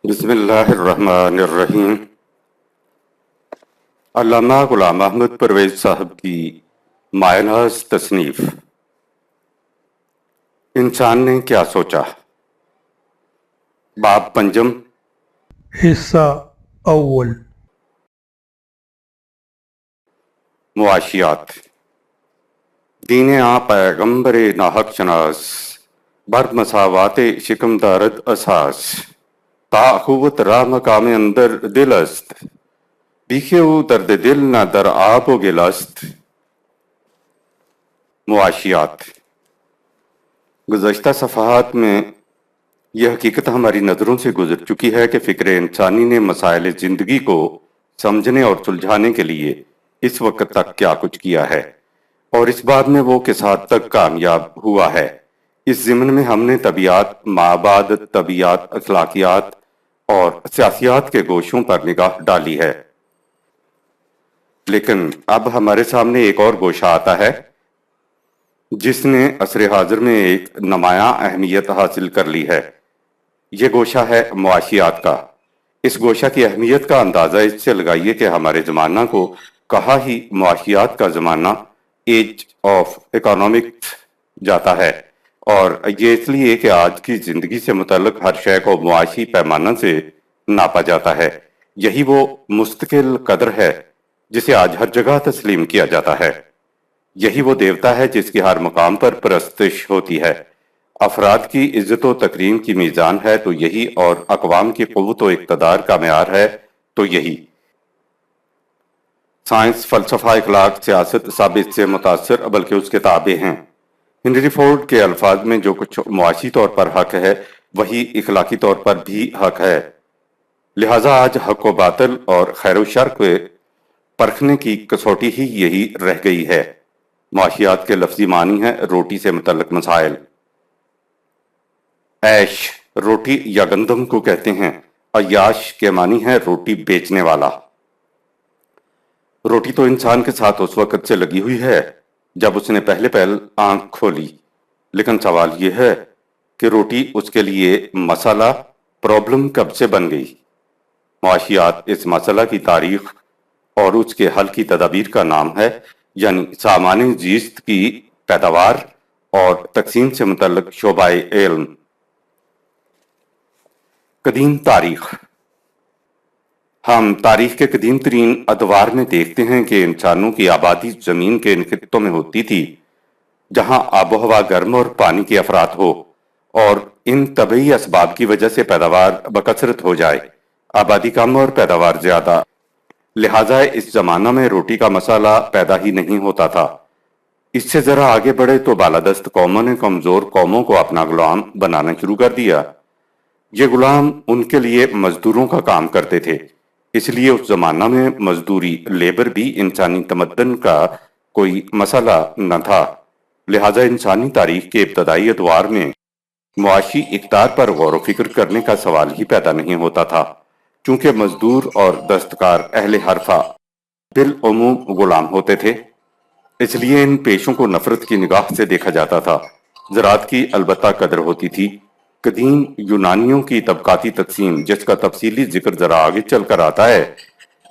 بسم اللہ الرحمن الرحیم۔ علامہ غلام احمد پرویز صاحب کی مایہ ناز تصنیف انسان نے کیا سوچا، باب پنجم، حصہ اول۔ معاشیات۔ دین پیغمبر ناحق شناس، بر مساوات شکم دارد اساس، تا اخوت را مقام اندر دل است، بیخے او درد دل نہ در آب و گل است۔ معاشیات۔ گزشتہ صفحات میں یہ حقیقت ہماری نظروں سے گزر چکی ہے کہ فکر انسانی نے مسائل زندگی کو سمجھنے اور سلجھانے کے لیے اس وقت تک کیا کچھ کیا ہے، اور اس بات میں وہ کس حد تک کامیاب ہوا ہے۔ اس ضمن میں ہم نے طبیعت، مابعد طبیعت، اخلاقیات اور سیاسیات کے گوشوں پر نگاہ ڈالی ہے، لیکن اب ہمارے سامنے ایک اور گوشہ آتا ہے جس نے عصر حاضر میں ایک نمایاں اہمیت حاصل کر لی ہے۔ یہ گوشہ ہے معاشیات کا۔ اس گوشہ کی اہمیت کا اندازہ اس سے لگائیے کہ ہمارے زمانہ کو کہا ہی معاشیات کا زمانہ، ایج آف اکنامکس جاتا ہے، اور یہ اس لیے کہ آج کی زندگی سے متعلق ہر شے کو معاشی پیمانہ سے ناپا جاتا ہے۔ یہی وہ مستقل قدر ہے جسے آج ہر جگہ تسلیم کیا جاتا ہے۔ یہی وہ دیوتا ہے جس کی ہر مقام پر پرستش ہوتی ہے۔ افراد کی عزت و تکریم کی میزان ہے تو یہی، اور اقوام کی قوت و اقتدار کا معیار ہے تو یہی۔ سائنس، فلسفہ، اخلاق، سیاست سب اس سے متاثر بلکہ اس کے تابع ہیں۔ ہنری فورڈ کے الفاظ میں جو کچھ معاشی طور پر حق ہے وہی اخلاقی طور پر بھی حق ہے، لہٰذا آج حق و باطل اور خیر و شر کو پرکھنے کی کسوٹی ہی یہی رہ گئی ہے۔ معاشیات کے لفظی معنی ہے روٹی سے متعلق مسائل۔ عیش روٹی یا گندم کو کہتے ہیں۔ عیاش کے معنی ہے روٹی بیچنے والا۔ روٹی تو انسان کے ساتھ اس وقت سے لگی ہوئی ہے جب اس نے پہلے آنکھ کھولی، لیکن سوال یہ ہے کہ روٹی اس کے لیے مسئلہ، پرابلم کب سے بن گئی؟ معاشیات اس مسئلہ کی تاریخ اور اس کے حل کی تدابیر کا نام ہے، یعنی سامان زیست کی پیداوار اور تقسیم سے متعلق شعبہ علم۔ قدیم تاریخ۔ ہم تاریخ کے قدیم ترین ادوار میں دیکھتے ہیں کہ انسانوں کی آبادی زمین کے ان خطوں میں ہوتی تھی جہاں آب و ہوا گرم اور پانی کے افرات ہو، اور ان طبعی اسباب کی وجہ سے پیداوار بکثرت ہو جائے، آبادی کم اور پیداوار زیادہ، لہٰذا اس زمانہ میں روٹی کا مسئلہ پیدا ہی نہیں ہوتا تھا۔ اس سے ذرا آگے بڑھے تو بالادست قوموں نے کمزور قوموں کو اپنا غلام بنانا شروع کر دیا۔ یہ غلام ان کے لیے مزدوروں کا کام کرتے تھے، اس لیے اس زمانہ میں مزدوری، لیبر بھی انسانی تمدن کا کوئی مسئلہ نہ تھا، لہٰذا انسانی تاریخ کے ابتدائی ادوار میں معاشی اقدار پر غور و فکر کرنے کا سوال ہی پیدا نہیں ہوتا تھا، چونکہ مزدور اور دستکار اہل حرفہ بالعموم غلام ہوتے تھے، اس لیے ان پیشوں کو نفرت کی نگاہ سے دیکھا جاتا تھا۔ زراعت کی البتہ قدر ہوتی تھی۔ قدیم یونانیوں کی طبقاتی تقسیم، جس کا تفصیلی ذکر ذرا آگے چل کر آتا ہے،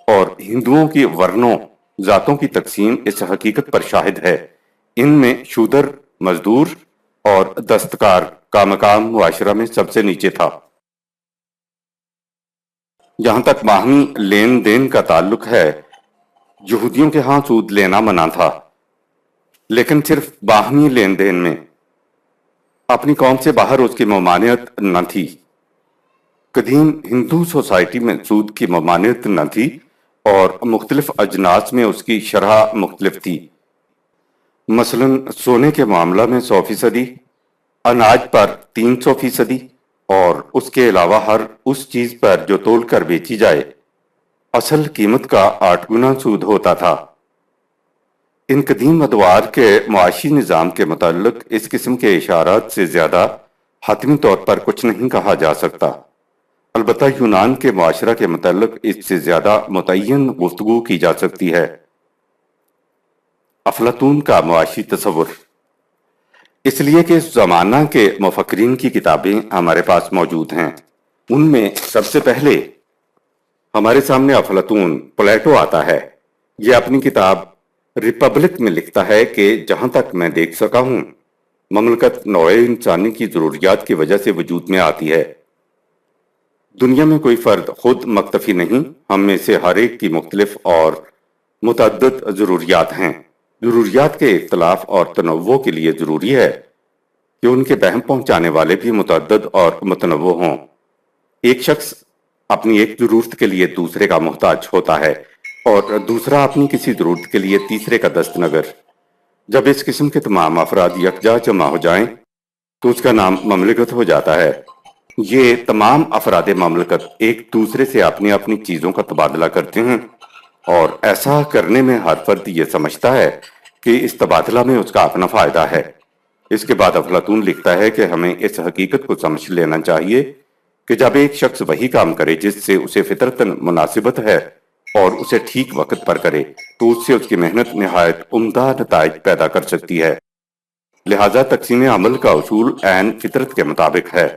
اور ہندوؤں کی ورنوں ذاتوں کی تقسیم اس حقیقت پر شاہد ہے۔ ان میں شودر، مزدور اور دستکار کا مقام معاشرہ میں سب سے نیچے تھا۔ جہاں تک باہمی لین دین کا تعلق ہے، یہودیوں کے ہاں سود لینا منع تھا، لیکن صرف باہمی لین دین میں، اپنی قوم سے باہر اس کی ممانعت نہ تھی۔ قدیم ہندو سوسائٹی میں سود کی ممانعت نہ تھی، اور مختلف اجناس میں اس کی شرح مختلف تھی۔ مثلا سونے کے معاملہ میں 100%، اناج پر 300%، اور اس کے علاوہ ہر اس چیز پر جو تول کر بیچی جائے اصل قیمت کا 8 گنا سود ہوتا تھا۔ ان قدیم ادوار کے معاشی نظام کے متعلق اس قسم کے اشارات سے زیادہ حتمی طور پر کچھ نہیں کہا جا سکتا، البتہ یونان کے معاشرہ کے متعلق اس سے زیادہ متعین گفتگو کی جا سکتی ہے۔ افلاطون کا معاشی تصور۔ اس لیے کہ اس زمانہ کے مفکرین کی کتابیں ہمارے پاس موجود ہیں، ان میں سب سے پہلے ہمارے سامنے افلاطون پلیٹو آتا ہے۔ یہ اپنی کتاب ریپبلک میں لکھتا ہے کہ جہاں تک میں دیکھ سکا ہوں مملکت نوع انسانی کی ضروریات کی وجہ سے وجود میں آتی ہے۔ دنیا میں کوئی فرد خود مکتفی نہیں، ہم میں سے ہر ایک کی مختلف اور متعدد ضروریات ہیں۔ ضروریات کے اختلاف اور تنوع کے لیے ضروری ہے کہ ان کے بہم پہنچانے والے بھی متعدد اور متنوع ہوں۔ ایک شخص اپنی ایک ضرورت کے لیے دوسرے کا محتاج ہوتا ہے اور دوسرا اپنی کسی ضرورت کے لیے تیسرے کا دست نگر۔ جب اس قسم کے تمام افراد یکجا جمع ہو جائیں تو اس کا نام مملکت ہو جاتا ہے۔ یہ تمام افراد مملکت ایک دوسرے سے اپنی اپنی چیزوں کا تبادلہ کرتے ہیں اور ایسا کرنے میں ہر فرد یہ سمجھتا ہے کہ اس تبادلہ میں اس کا اپنا فائدہ ہے۔ اس کے بعد افلاطون لکھتا ہے کہ ہمیں اس حقیقت کو سمجھ لینا چاہیے کہ جب ایک شخص وہی کام کرے جس سے اسے فطرتاً مناسبت ہے اور اسے ٹھیک وقت پر کرے تو اس سے اس کی محنت نہایت عمدہ نتائج پیدا کر سکتی ہے۔ لہذا تقسیم عمل کا اصول عین فطرت کے مطابق ہے۔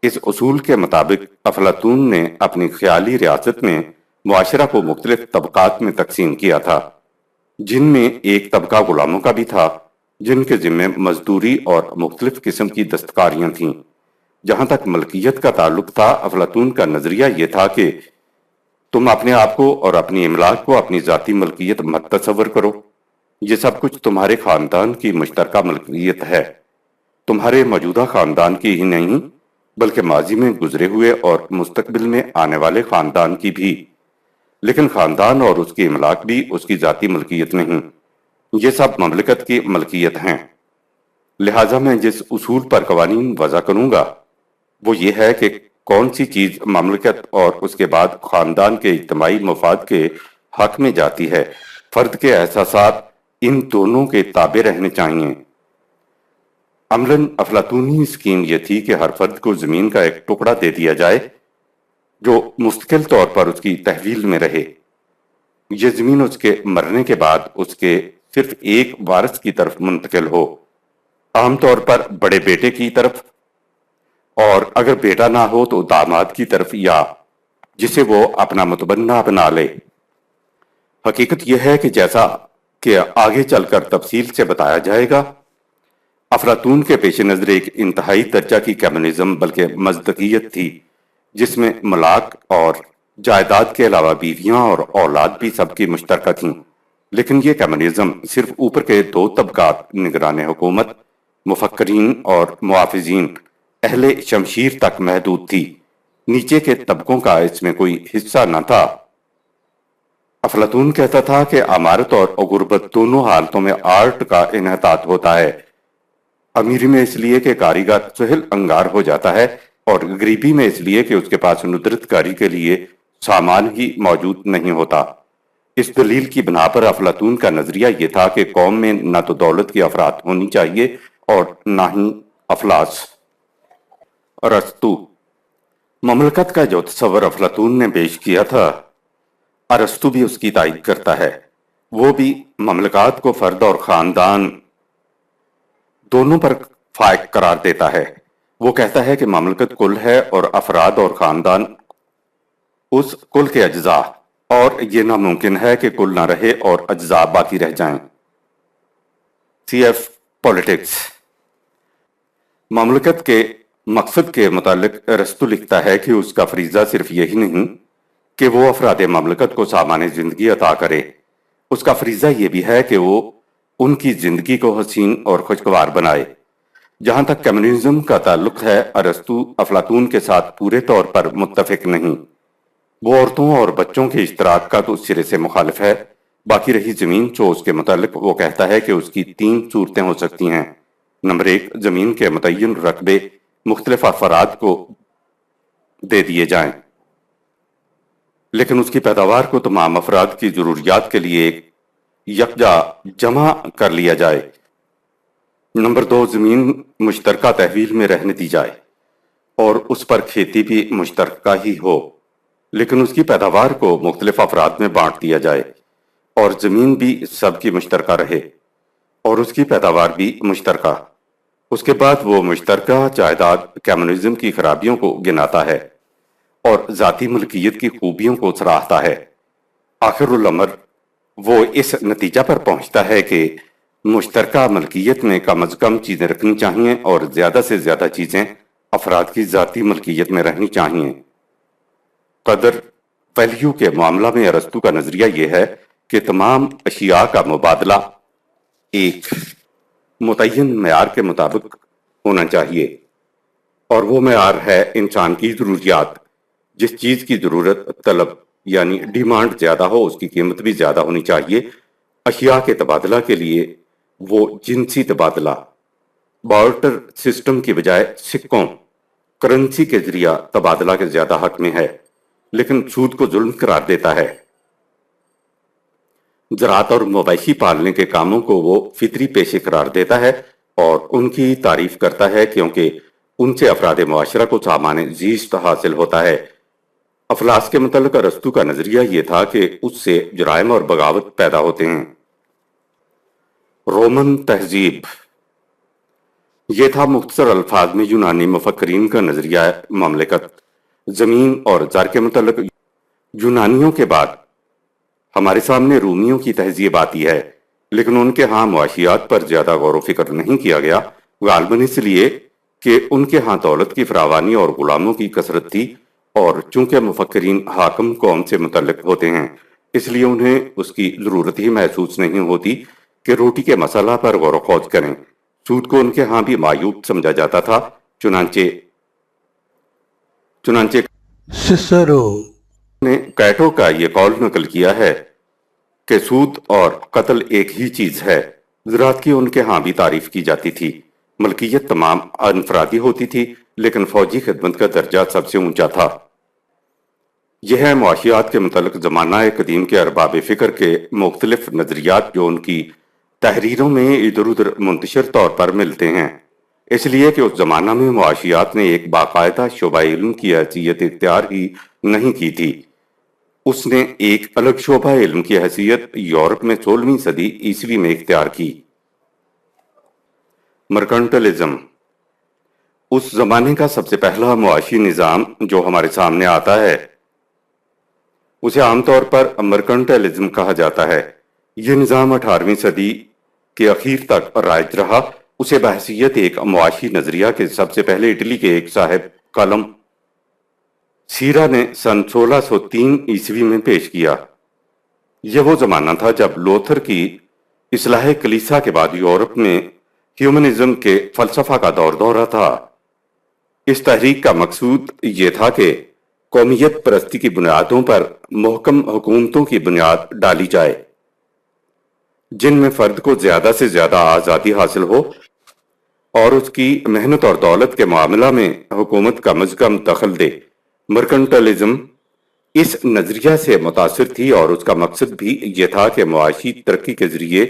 اس اصول کے مطابق افلاطون نے اپنی خیالی ریاست میں معاشرہ کو مختلف طبقات میں تقسیم کیا تھا، جن میں ایک طبقہ غلاموں کا بھی تھا جن کے ذمے مزدوری اور مختلف قسم کی دستکاریاں تھیں۔ جہاں تک ملکیت کا تعلق تھا، افلاطون کا نظریہ یہ تھا کہ تم اپنے آپ کو اور اپنی املاک کو اپنی ذاتی ملکیت مت تصور کرو، یہ سب کچھ تمہارے خاندان کی مشترکہ ملکیت ہے، تمہارے موجودہ خاندان کی ہی نہیں بلکہ ماضی میں گزرے ہوئے اور مستقبل میں آنے والے خاندان کی بھی۔ لیکن خاندان اور اس کی املاک بھی اس کی ذاتی ملکیت نہیں، یہ سب مملکت کی ملکیت ہیں۔ لہٰذا میں جس اصول پر قوانین وضع کروں گا وہ یہ ہے کہ کون سی چیز مملکت اور اس کے بعد خاندان کے اجتماعی مفاد کے حق میں جاتی ہے۔ فرد کے احساسات ان دونوں کے تابع رہنے چاہیے۔ عملاً افلاطونی اسکیم یہ تھی کہ ہر فرد کو زمین کا ایک ٹکڑا دے دیا جائے جو مستقل طور پر اس کی تحویل میں رہے۔ یہ زمین اس کے مرنے کے بعد اس کے صرف ایک وارث کی طرف منتقل ہو، عام طور پر بڑے بیٹے کی طرف، اور اگر بیٹا نہ ہو تو داماد کی طرف، یا جسے وہ اپنا متبنہ بنا لے۔ حقیقت یہ ہے کہ جیسا کہ آگے چل کر تفصیل سے بتایا جائے گا، افلاطون کے پیش نظر ایک انتہائی درجہ کی کمیونزم بلکہ مصداقیت تھی جس میں ملاک اور جائیداد کے علاوہ بیویاں اور اولاد بھی سب کی مشترکہ تھیں۔ لیکن یہ کمیونزم صرف اوپر کے دو طبقات نگران حکومت، مفکرین اور محافظین، اہل شمشیر تک محدود تھی، نیچے کے طبقوں کا اس میں کوئی حصہ نہ تھا۔ افلاطون کہتا تھا کہ امارت اور غربت دونوں حالتوں میں آرٹ کا انحطاط ہوتا ہے، امیری میں اس لیے کہ کاریگر سہل انگار ہو جاتا ہے اور غریبی میں اس لیے کہ اس کے پاس ندرت کاری کے لیے سامان ہی موجود نہیں ہوتا۔ اس دلیل کی بنا پر افلاطون کا نظریہ یہ تھا کہ قوم میں نہ تو دولت کی افراط ہونی چاہیے اور نہ ہی افلاس۔ ارسطو، مملکت کا جو تصور افلاطون نے پیش کیا تھا، ارسطو بھی اس کی تائید کرتا ہے۔ وہ بھی مملکات کو فرد اور خاندان دونوں پر فائق قرار دیتا ہے۔ وہ کہتا ہے کہ مملکت کل ہے اور افراد اور خاندان اس کل کے اجزاء، اور یہ ناممکن ہے کہ کل نہ رہے اور اجزاء باقی رہ جائیں۔ C F politics. مملکت کے مقصد کے متعلق ارسطو لکھتا ہے کہ اس کا فریضہ صرف یہی نہیں کہ وہ افراد مملکت کو سامان زندگی عطا کرے، اس کا فریضہ یہ بھی ہے کہ وہ ان کی زندگی کو حسین اور خوشگوار بنائے۔ جہاں تک کمیونزم کا تعلق ہے، ارسطو افلاطون کے ساتھ پورے طور پر متفق نہیں۔ وہ عورتوں اور بچوں کے اشتراک کا تو سرے سے مخالف ہے۔ باقی رہی زمین چوز کے متعلق وہ کہتا ہے کہ اس کی 3 صورتیں ہو سکتی ہیں۔ نمبر 1، زمین کے متعین رقبے مختلف افراد کو دے دیے جائیں لیکن اس کی پیداوار کو تمام افراد کی ضروریات کے لیے ایک یکجا جمع کر لیا جائے۔ نمبر 2، زمین مشترکہ تحویل میں رہنے دی جائے اور اس پر کھیتی بھی مشترکہ ہی ہو لیکن اس کی پیداوار کو مختلف افراد میں بانٹ دیا جائے اور زمین بھی سب کی مشترکہ رہے اور اس کی پیداوار بھی مشترکہ۔ اس کے بعد وہ مشترکہ جائیداد کمیونزم کی خرابیوں کو گناتا ہے۔ اور ذاتی ملکیت کی خوبیوں کو سراہتا ہے۔ آخر الامر وہ اس نتیجہ پر پہنچتا ہے کہ مشترکہ ملکیت میں کم از کم چیزیں رکھنی چاہیے اور زیادہ سے زیادہ چیزیں افراد کی ذاتی ملکیت میں رہنی چاہیے۔ قدر ویلیو کے معاملہ میں ارسطو کا نظریہ یہ ہے کہ تمام اشیاء کا مبادلہ ایک متعین معیار کے مطابق ہونا چاہیے، اور وہ معیار ہے انسان کی ضروریات۔ جس چیز کی ضرورت طلب یعنی ڈیمانڈ زیادہ ہو اس کی قیمت بھی زیادہ ہونی چاہیے۔ اشیاء کے تبادلہ کے لیے وہ جنسی تبادلہ بارٹر سسٹم کی بجائے سکوں کرنسی کے ذریعہ تبادلہ کے زیادہ حق میں ہے، لیکن سود کو ظلم قرار دیتا ہے۔ زراعت اور مویشی پالنے کے کاموں کو وہ فطری پیشے قرار دیتا ہے اور ان کی تعریف کرتا ہے کیونکہ ان سے افراد معاشرہ کو سامان زیست حاصل ہوتا ہے۔ افلاس کے متعلق ارسطو کا نظریہ یہ تھا کہ اس سے جرائم اور بغاوت پیدا ہوتے ہیں۔ رومن تہذیب، یہ تھا مختصر الفاظ میں یونانی مفکرین کا نظریہ مملکت، زمین اور زر کے متعلق۔ یونانیوں کے بعد ہمارے سامنے رومیوں کی تہذیب آتی ہے، لیکن ان کے ہاں معاشیات پر زیادہ غور و فکر نہیں کیا گیا، غالباً اس لیے کہ ان کے ہاں دولت کی فراوانی اور غلاموں کی کثرت تھی، اور چونکہ مفکرین حاکم قوم سے متعلق ہوتے ہیں اس لیے انہیں اس کی ضرورت ہی محسوس نہیں ہوتی کہ روٹی کے مسئلہ پر غور و خوض کریں۔ سود کو ان کے ہاں بھی معیوب سمجھا جاتا تھا، چنانچہ سسرو نے کیٹو کا یہ قول نقل کیا ہے کہ سود اور قتل ایک ہی چیز ہے۔ زراعت کی ان کے ہاں بھی تعریف کی جاتی تھی۔ ملکیت تمام انفرادی ہوتی تھی، لیکن فوجی خدمت کا درجہ سب سے اونچا تھا۔ یہ ہے معاشیات کے متعلق زمانہ قدیم کے ارباب فکر کے مختلف نظریات جو ان کی تحریروں میں ادھر ادھر منتشر طور پر ملتے ہیں، اس لیے کہ اس زمانہ میں معاشیات نے ایک باقاعدہ شعبہ علم کی حیثیت اختیار ہی نہیں کی تھی۔ اس نے ایک الگ شعبہ علم کی حیثیت یورپ میں 16ویں صدی عیسوی میں اختیار کی۔ مرکنٹلزم، اس زمانے کا سب سے پہلا معاشی نظام جو ہمارے سامنے آتا ہے اسے عام طور پر مرکنٹلزم کہا جاتا ہے۔ یہ نظام 18ویں صدی کے اخیر تک رائج رہا۔ اسے بحیثیت ایک معاشی نظریہ کے سب سے پہلے اٹلی کے ایک صاحب قلم سیرا نے سن 1603 عیسوی میں پیش کیا۔ یہ وہ زمانہ تھا جب لوتھر کی اصلاح کلیسا کے بعد یورپ میں ہیومنزم کے فلسفہ کا دورہ تھا۔ اس تحریک کا مقصود یہ تھا کہ قومیت پرستی کی بنیادوں پر محکم حکومتوں کی بنیاد ڈالی جائے جن میں فرد کو زیادہ سے زیادہ آزادی حاصل ہو، اور اس کی محنت اور دولت کے معاملہ میں حکومت کم از کم دخل دے۔ مرکنٹلزم اس نظریہ سے متاثر تھی اور اس کا مقصد بھی یہ تھا کہ معاشی ترقی کے ذریعے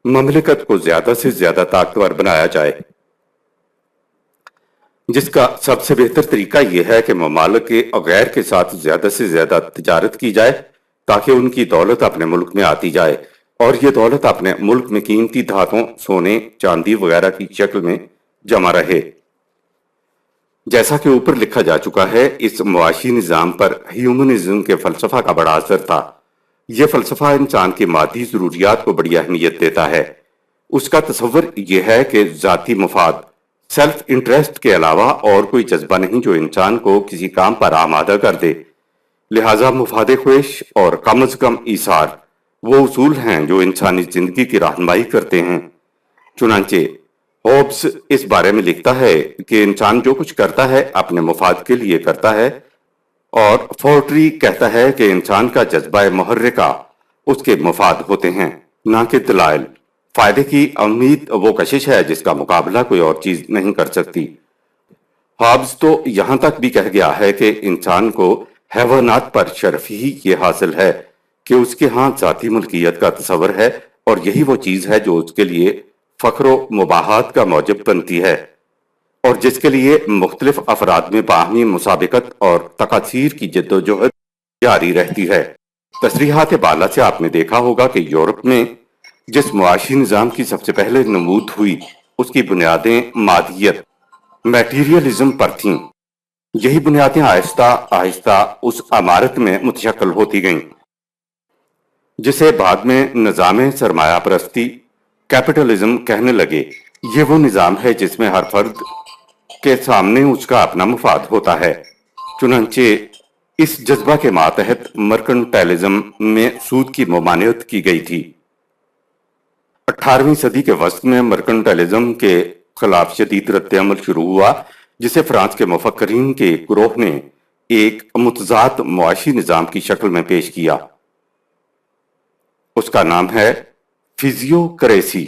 مملکت کو زیادہ سے زیادہ طاقتور بنایا جائے، جس کا سب سے بہتر طریقہ یہ ہے کہ ممالک کے غیر کے ساتھ زیادہ سے زیادہ تجارت کی جائے تاکہ ان کی دولت اپنے ملک میں آتی جائے، اور یہ دولت اپنے ملک میں قیمتی دھاتوں، سونے، چاندی وغیرہ کی شکل میں جمع رہے۔ جیسا کہ اوپر لکھا جا چکا ہے، اس معاشی نظام پر ہیومنزم کے فلسفہ کا بڑا اثر تھا۔ یہ فلسفہ انسان کی مادی ضروریات کو بڑی اہمیت دیتا ہے۔ اس کا تصور یہ ہے کہ ذاتی مفاد، سیلف انٹرسٹ کے علاوہ اور کوئی جذبہ نہیں جو انسان کو کسی کام پر آمادہ کر دے۔ لہٰذا مفاد خواہش اور کم از کم ایثار وہ اصول ہیں جو انسانی زندگی کی رہنمائی کرتے ہیں۔ چنانچہ ہوبز اس بارے میں لکھتا ہے کہ انسان جو کچھ کرتا ہے اپنے مفاد کے لیے کرتا ہے، اور فورٹری کہتا ہے کہ انسان کا جذبہ محرکہ اس کے مفاد ہوتے ہیں، نہ کہ دلائل۔ فائدے کی امید وہ کشش ہے جس کا مقابلہ کوئی اور چیز نہیں کر سکتی۔ ہوبز تو یہاں تک بھی کہہ گیا ہے کہ انسان کو حیوانات پر شرف ہی یہ حاصل ہے کہ اس کے ہاں ذاتی ملکیت کا تصور ہے، اور یہی وہ چیز ہے جو اس کے لیے فخر و مباحات کا موجب بنتی ہے، اور جس کے لیے مختلف افراد میں باہمی مسابقت اور تکاثیر کی جدوجہد جاری رہتی ہے۔ تصریحات بالا سے آپ نے دیکھا ہوگا کہ یورپ میں جس معاشی نظام کی سب سے پہلے نمود ہوئی اس کی بنیادیں مادیت، میٹیریلزم پر تھیں۔ یہی بنیادیں آہستہ آہستہ اس عمارت میں متشکل ہوتی گئیں جسے بعد میں نظام سرمایہ پرستی کیپٹلزم کہنے لگے۔ یہ وہ نظام ہے جس میں ہر فرد کے سامنے اس کا اپنا مفاد ہوتا ہے۔ چنانچہ اس جذبہ کے ماتحت مرکنٹائلزم میں سود کی ممانعت کی گئی تھی۔ 18ویں صدی کے وسط میں مرکنٹائلزم کے خلاف شدید رد عمل شروع ہوا، جسے فرانس کے مفکرین کے گروہ نے ایک متضاد معاشی نظام کی شکل میں پیش کیا۔ اس کا نام ہے فزیوکریسی۔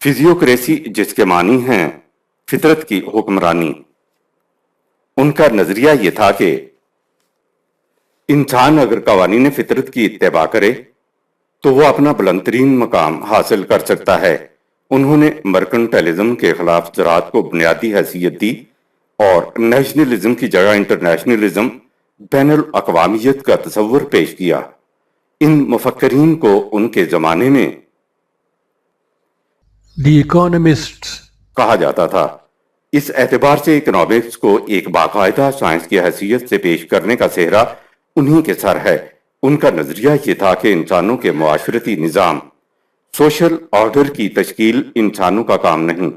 فزیوکریسی جس کے معنی ہیں فطرت کی حکمرانی۔ ان کا نظریہ یہ تھا کہ انسان اگر قوانین فطرت کی اتباع کرے تو وہ اپنا بلند ترین مقام حاصل کر سکتا ہے۔ انہوں نے مرکنٹائلزم کے خلاف زراعت کو بنیادی حیثیت دی اور نیشنلزم کی جگہ انٹرنیشنلزم، بین الاقوامیت کا تصور پیش کیا۔ ان مفکرین کو ان کے زمانے میں The Economists. کہا جاتا تھا۔ اس اعتبار سے اکنامکس کو ایک باقاعدہ سائنس کی حیثیت سے پیش کرنے کا سہرا انہی کے سر ہے۔ ان کا نظریہ یہ تھا کہ انسانوں کے معاشرتی نظام، سوشل آرڈر کی تشکیل انسانوں کا کام نہیں،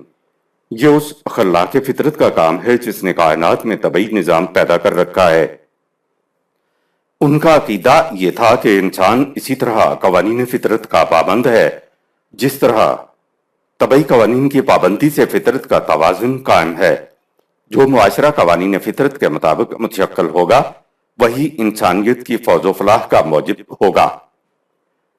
یہ اس خلاق فطرت کا کام ہے جس نے کائنات میں طبعی نظام پیدا کر رکھا ہے۔ ان کا عقیدہ یہ تھا کہ انسان اسی طرح قوانین فطرت کا پابند ہے جس طرح طبعی قوانین کی پابندی سے فطرت کا توازن قائم ہے۔ جو معاشرہ قوانین فطرت کے مطابق متشکل ہوگا وہی انسانیت کی فوز و فلاح کا موجب ہوگا۔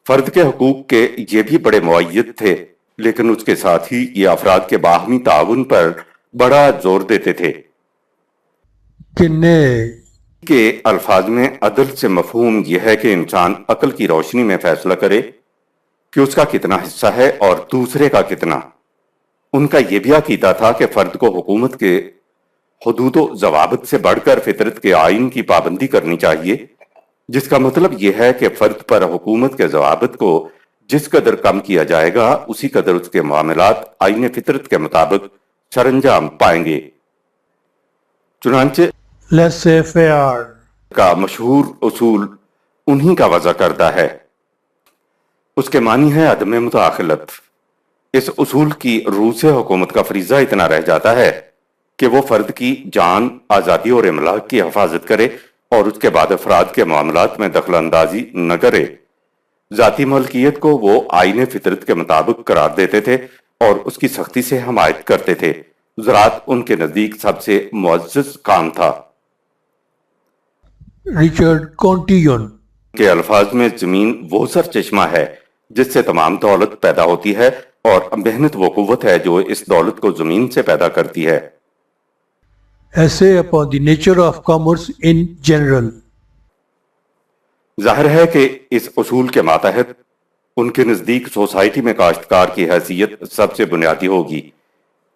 فرد کے حقوق کے یہ بھی بڑے معید تھے، لیکن اس کے ساتھ ہی یہ افراد کے باہمی تعاون پر بڑا زور دیتے تھے۔ کنے کے الفاظ میں عدل سے مفہوم یہ ہے کہ انسان عقل کی روشنی میں فیصلہ کرے کہ اس کا کتنا حصہ ہے اور دوسرے کا کتنا۔ ان کا یہ بھی عقیدہ تھا کہ فرد کو حکومت کے حدود و ضوابط سے بڑھ کر فطرت کے آئین کی پابندی کرنی چاہیے، جس کا مطلب یہ ہے کہ فرد پر حکومت کے ضوابط کو جس قدر کم کیا جائے گا اسی قدر اس کے معاملات آئین فطرت کے مطابق سر انجام پائیں گے۔ چنانچہ laissez faire. کا مشہور اصول انہی کا وضع کردہ ہے۔ اس کے معنی ہے عدم مداخلت۔ اس اصول کی روح سے حکومت کا فریضہ اتنا رہ جاتا ہے کہ وہ فرد کی جان، آزادی اور املاک کی حفاظت کرے اور اس کے بعد افراد کے معاملات میں دخل اندازی نہ کرے۔ ذاتی ملکیت کو وہ آئین فطرت کے مطابق قرار دیتے تھے اور اس کی سختی سے حمایت کرتے تھے۔ زراعت ان کے نزدیک سب سے معزز کام تھا۔ Richard Cantillon. کے الفاظ میں زمین وہ سرچشمہ ہے جس سے تمام دولت پیدا ہوتی ہے اور محنت وہ قوت ہے جو اس دولت کو زمین سے پیدا کرتی ہے۔ Essay upon the nature of commerce in general. ظاہر ہے کہ اس اصول کے ماتحت ان کے نزدیک سوسائٹی میں کاشتکار کی حیثیت سب سے بنیادی ہوگی۔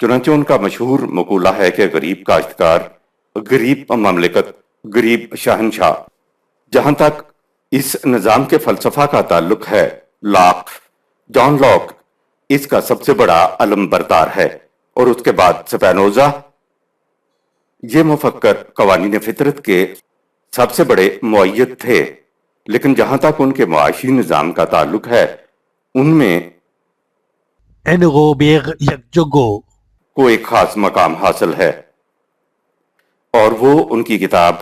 چنانچہ ان کا مشہور مقولہ ہے کہ غریب کاشتکار، غریب مملکت، غریب شہنشاہ۔ جہاں تک اس نظام کے فلسفہ کا تعلق ہے، جان لاک اس کا سب سے بڑا علم بردار ہے، اور اس کے بعد سپینوزا۔ یہ مفکر قوانین فطرت کے سب سے بڑے معید تھے، لیکن جہاں تک ان کے معاشی نظام کا تعلق ہے ان میں Enrobert Yakjogo. کو ایک خاص مقام حاصل ہے، اور وہ ان کی کتاب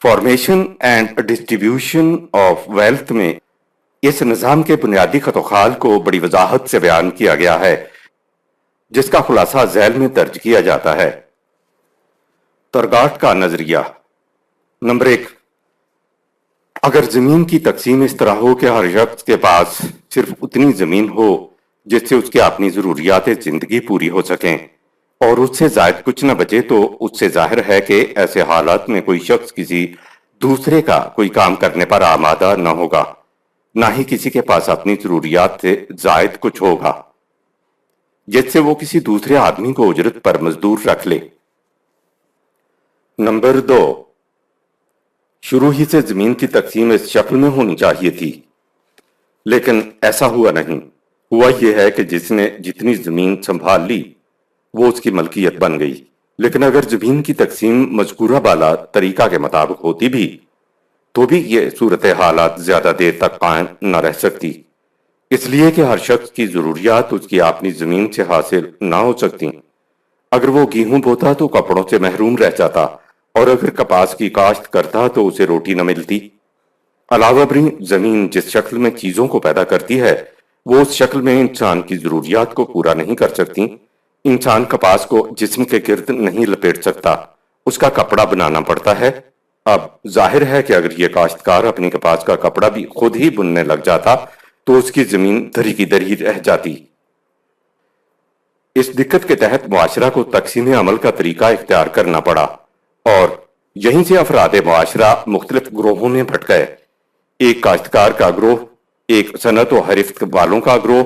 formation and distribution of wealth میں اس نظام کے بنیادی خط و خال کو بڑی وضاحت سے بیان کیا گیا ہے، جس کا خلاصہ ذیل میں درج کیا جاتا ہے۔ ترگاٹ کا نظریہ۔ نمبر 1، اگر زمین کی تقسیم اس طرح ہو کہ ہر شخص کے پاس صرف اتنی زمین ہو جس سے اس کی اپنی ضروریات زندگی پوری ہو سکیں اور اس سے زائد کچھ نہ بچے، تو اس سے ظاہر ہے کہ ایسے حالات میں کوئی شخص کسی دوسرے کا کوئی کام کرنے پر آمادہ نہ ہوگا، نہ ہی کسی کے پاس اپنی ضروریات سے زائد کچھ ہوگا جس سے وہ کسی دوسرے آدمی کو اجرت پر مزدور رکھ لے۔ نمبر 2، شروع ہی سے زمین کی تقسیم اس شکل میں ہونی چاہیے تھی، لیکن ایسا ہوا نہیں۔ ہوا یہ ہے کہ جس نے جتنی زمین سنبھال لی وہ اس کی ملکیت بن گئی، لیکن اگر زمین کی تقسیم مذکورہ بالا طریقہ کے مطابق ہوتی بھی تو بھی یہ صورتحالات زیادہ دیر تک قائم نہ رہ سکتی، اس لیے کہ ہر شخص کی ضروریات اس کی اپنی زمین سے حاصل نہ ہو سکتی۔ اگر وہ گیہوں بوتا تو کپڑوں سے محروم رہ جاتا، اور اگر کپاس کی کاشت کرتا تو اسے روٹی نہ ملتی۔ علاوہ بری زمین جس شکل میں چیزوں کو پیدا کرتی ہے وہ اس شکل میں انسان کی ضروریات کو پورا نہیں کر سکتی۔ انسان کپاس کو جسم کے گرد نہیں لپیٹ سکتا، اس کا کپڑا بنانا پڑتا ہے۔ اب ظاہر ہے کہ اگر یہ کاشتکار اپنی کپاس کا کپڑا بھی خود ہی بننے لگ جاتا تو اس کی زمین دھری کی دھری رہ جاتی۔ اس دقت کے تحت معاشرہ کو تقسیم عمل کا طریقہ اختیار کرنا پڑا، اور یہیں سے افراد معاشرہ مختلف گروہوں میں بٹ گئے۔ ایک کاشتکار کا گروہ، ایک صنعت و حرفت والوں کا گروہ،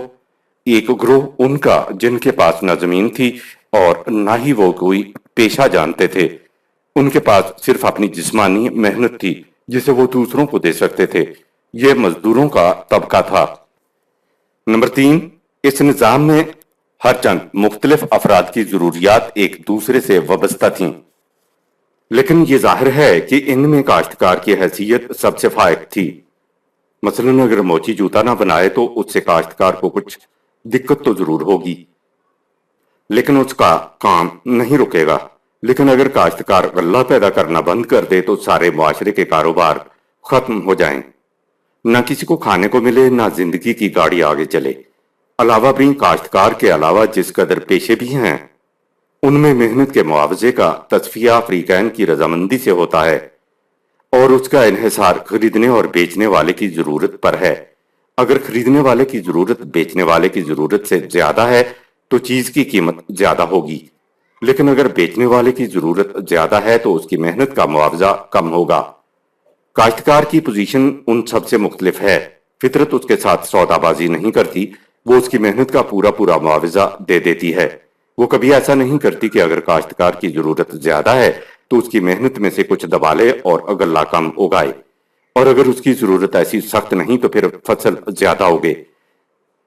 ایک گروہ ان کا جن کے پاس نہ زمین تھی اور نہ ہی وہ کوئی پیشہ جانتے تھے، ان کے پاس صرف اپنی جسمانی محنت تھی جسے وہ دوسروں کو دے سکتے تھے۔ یہ مزدوروں کا طبقہ تھا۔ نمبر 3، اس نظام میں ہر چند مختلف افراد کی ضروریات ایک دوسرے سے وابستہ تھیں، لیکن یہ ظاہر ہے کہ ان میں کاشتکار کی حیثیت سب سے فائق تھی۔ مثلا اگر موچی جوتا نہ بنائے تو اس سے کاشتکار کو کچھ دقت تو ضرور ہوگی، لیکن اس کا کام نہیں رکے گا۔ لیکن اگر کاشتکار غلہ پیدا کرنا بند کر دے تو سارے معاشرے کے کاروبار ختم ہو جائیں، نہ کسی کو کھانے کو ملے، نہ زندگی کی گاڑی آگے چلے۔ علاوہ بھی کاشتکار کے علاوہ جس قدر پیشے بھی ہیں ان میں محنت کے معاوضے کا تصفیہ فریقین کی رضامندی سے ہوتا ہے، اور اس کا انحصار خریدنے اور بیچنے والے کی ضرورت پر ہے۔ اگر خریدنے والے کی ضرورت بیچنے والے کی ضرورت سے زیادہ ہے تو چیز کی قیمت زیادہ ہوگی، لیکن اگر بیچنے والے کی ضرورت زیادہ ہے تو اس کی محنت کا معاوضہ کم ہوگا۔ کاشتکار کی پوزیشن ان سب سے مختلف ہے۔ فطرت اس کے ساتھ سودا بازی نہیں کرتی، وہ اس کی محنت کا پورا معاوضہ دے دیتی ہے۔ وہ کبھی ایسا نہیں کرتی کہ اگر کاشتکار کی ضرورت زیادہ ہے تو اس کی محنت میں سے کچھ دبا لے اور غلہ کم اگائے، اور اگر اس کی ضرورت ایسی سخت نہیں تو پھر فصل زیادہ اگے۔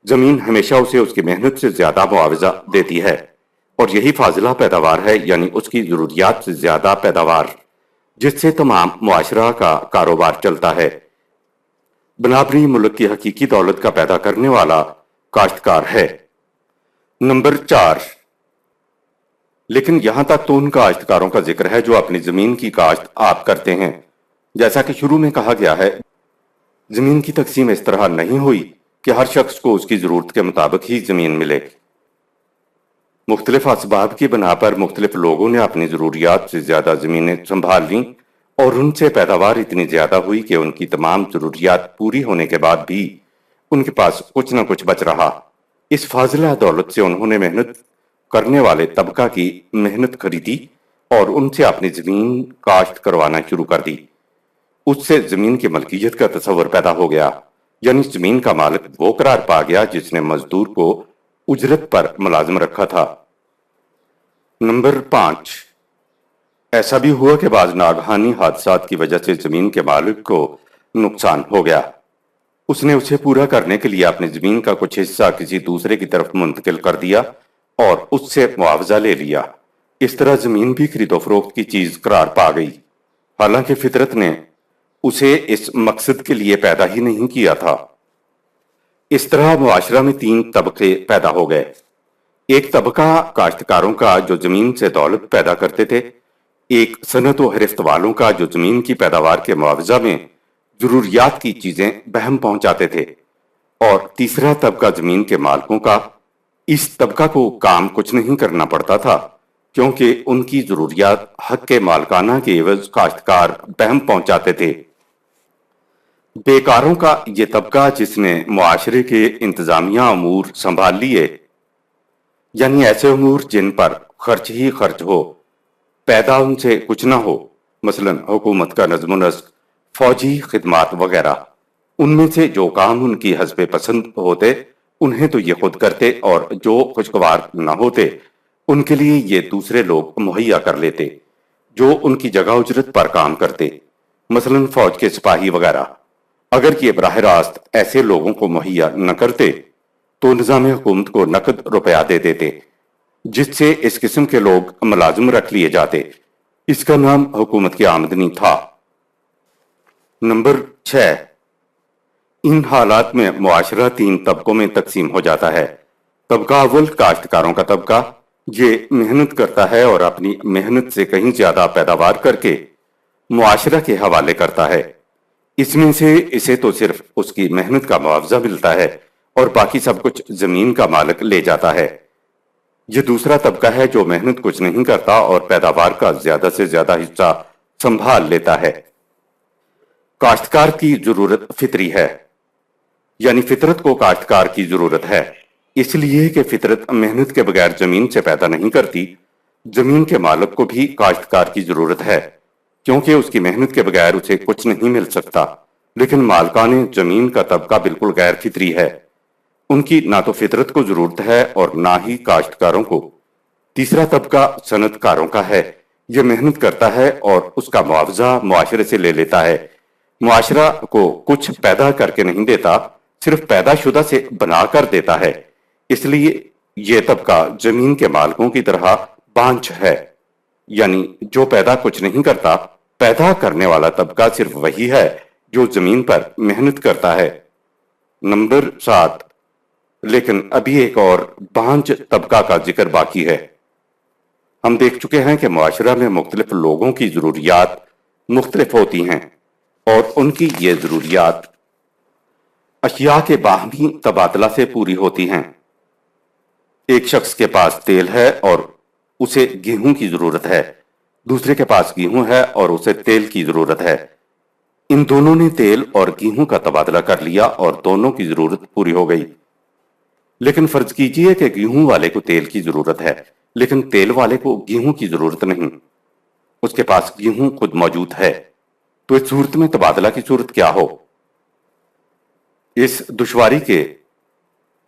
زمین ہمیشہ اسے اس کی محنت سے زیادہ معاوضہ دیتی ہے، اور یہی فاضلہ پیداوار ہے، یعنی اس کی ضروریات سے زیادہ پیداوار، جس سے تمام معاشرہ کا کاروبار چلتا ہے۔ بنابری ملک کی حقیقی دولت کا پیدا کرنے والا کاشتکار ہے۔ نمبر 4، لیکن یہاں تک تو ان کاشتکاروں کا ذکر ہے جو اپنی زمین کی کاشت آپ کرتے ہیں۔ جیسا کہ شروع میں کہا گیا ہے، زمین کی تقسیم اس طرح نہیں ہوئی کہ ہر شخص کو اس کی ضرورت کے مطابق ہی زمین ملے۔ مختلف اسباب کی بنا پر مختلف لوگوں نے اپنی ضروریات سے زیادہ زمینیں سنبھال لیں، اور ان سے پیداوار اتنی زیادہ ہوئی کہ ان کی تمام ضروریات پوری ہونے کے بعد بھی ان کے پاس کچھ نہ کچھ بچ رہا۔ اس فاضلہ دولت سے انہوں نے محنت کرنے والے طبقہ کی محنت خریدی اور ان سے اپنی زمین کاشت کروانا شروع کر دی۔ اس سے زمین کی ملکیت کا تصور پیدا ہو گیا، یعنی زمین کا مالک وہ قرار پا گیا جس نے مزدور کو اجرت پر ملازم رکھا تھا۔ نمبر 5، ایسا بھی ہوا کہ بعض ناگہانی حادثات کی وجہ سے زمین کے مالک کو نقصان ہو گیا۔ اس نے اسے پورا کرنے کے لیے اپنی زمین کا کچھ حصہ کسی دوسرے کی طرف منتقل کر دیا اور اس سے معاوضہ لے لیا۔ اس طرح زمین بھی خرید و فروخت کی چیز قرار پا گئی، حالانکہ فطرت نے اسے اس مقصد کے لیے پیدا ہی نہیں کیا تھا۔ اس طرح معاشرہ میں 3 طبقے پیدا ہو گئے۔ ایک طبقہ کاشتکاروں کا جو زمین سے دولت پیدا کرتے تھے، ایک صنعت و حرفت والوں کا جو زمین کی پیداوار کے معاوضہ میں ضروریات کی چیزیں بہم پہنچاتے تھے، اور تیسرا طبقہ زمین کے مالکوں کا۔ اس طبقہ کو کام کچھ نہیں کرنا پڑتا تھا، کیونکہ ان کی ضروریات حق کے مالکانہ کے عوض کاشتکار بہم پہنچاتے تھے۔ بیکاروں کا یہ طبقہ جس نے معاشرے کے انتظامیہ امور سنبھال لیے، یعنی ایسے امور جن پر خرچ ہی خرچ ہو، پیدا ان سے کچھ نہ ہو، مثلا حکومت کا نظم و نسق، فوجی خدمات وغیرہ، ان میں سے جو کام ان کی حسب پسند ہوتے انہیں تو یہ خود کرتے، اور جو خوشگوار نہ ہوتے ان کے لیے یہ دوسرے لوگ مہیا کر لیتے جو ان کی جگہ اجرت پر کام کرتے، مثلا فوج کے سپاہی وغیرہ۔ اگر یہ براہ راست ایسے لوگوں کو مہیا نہ کرتے تو نظام حکومت کو نقد روپیہ دے دیتے، جس سے اس قسم کے لوگ ملازم رکھ لیے جاتے۔ اس کا نام حکومت کی آمدنی تھا۔ نمبر 6، ان حالات میں معاشرہ 3 طبقوں میں تقسیم ہو جاتا ہے۔ طبقہ اول کاشتکاروں کا طبقہ، یہ محنت کرتا ہے اور اپنی محنت سے کہیں زیادہ پیداوار کر کے معاشرہ کے حوالے کرتا ہے۔ اس میں سے اسے تو صرف اس کی محنت کا معاوضہ ملتا ہے اور باقی سب کچھ زمین کا مالک لے جاتا ہے۔ یہ دوسرا طبقہ ہے جو محنت کچھ نہیں کرتا اور پیداوار کا زیادہ سے زیادہ حصہ سنبھال لیتا ہے۔ کاشتکار کی ضرورت فطری ہے، یعنی فطرت کو کاشتکار کی ضرورت ہے، اس لیے کہ فطرت محنت کے بغیر زمین سے پیدا نہیں کرتی۔ زمین کے مالک کو بھی کاشتکار کی ضرورت ہے، کیونکہ اس کی محنت کے بغیر اسے کچھ نہیں مل سکتا۔ لیکن مالکان زمین کا طبقہ بالکل غیر فطری ہے، ان کی نہ تو فطرت کو ضرورت ہے اور نہ ہی کاشتکاروں کو۔ تیسرا طبقہ صنعت کاروں کا ہے، یہ محنت کرتا ہے اور اس کا معاوضہ معاشرے سے لے لیتا ہے۔ معاشرہ کو کچھ پیدا کر کے نہیں دیتا، صرف پیدا شدہ سے بنا کر دیتا ہے، اس لیے یہ طبقہ زمین کے مالکوں کی طرح بانجھ ہے، یعنی جو پیدا کچھ نہیں کرتا۔ پیدا کرنے والا طبقہ صرف وہی ہے جو زمین پر محنت کرتا ہے۔ نمبر 7، لیکن ابھی ایک اور بانجھ طبقہ کا ذکر باقی ہے۔ ہم دیکھ چکے ہیں کہ معاشرہ میں مختلف لوگوں کی ضروریات مختلف ہوتی ہیں اور ان کی یہ ضروریات اشیاء کے باہمی تبادلہ سے پوری ہوتی ہیں۔ ایک شخص کے پاس تیل ہے اور اسے گیہوں کی ضرورت ہے، دوسرے کے پاس گیہوں ہے اور اسے تیل کی ضرورت ہے۔ ان دونوں نے تیل اور گیہوں کا تبادلہ کر لیا اور دونوں کی ضرورت پوری ہو گئی۔ لیکن فرض کیجئے کہ گیہوں والے کو تیل کی ضرورت ہے لیکن تیل والے کو گیہوں کی ضرورت نہیں، اس کے پاس گیہوں خود موجود ہے، تو اس صورت میں تبادلہ کی صورت کیا ہو؟ اس دشواری کے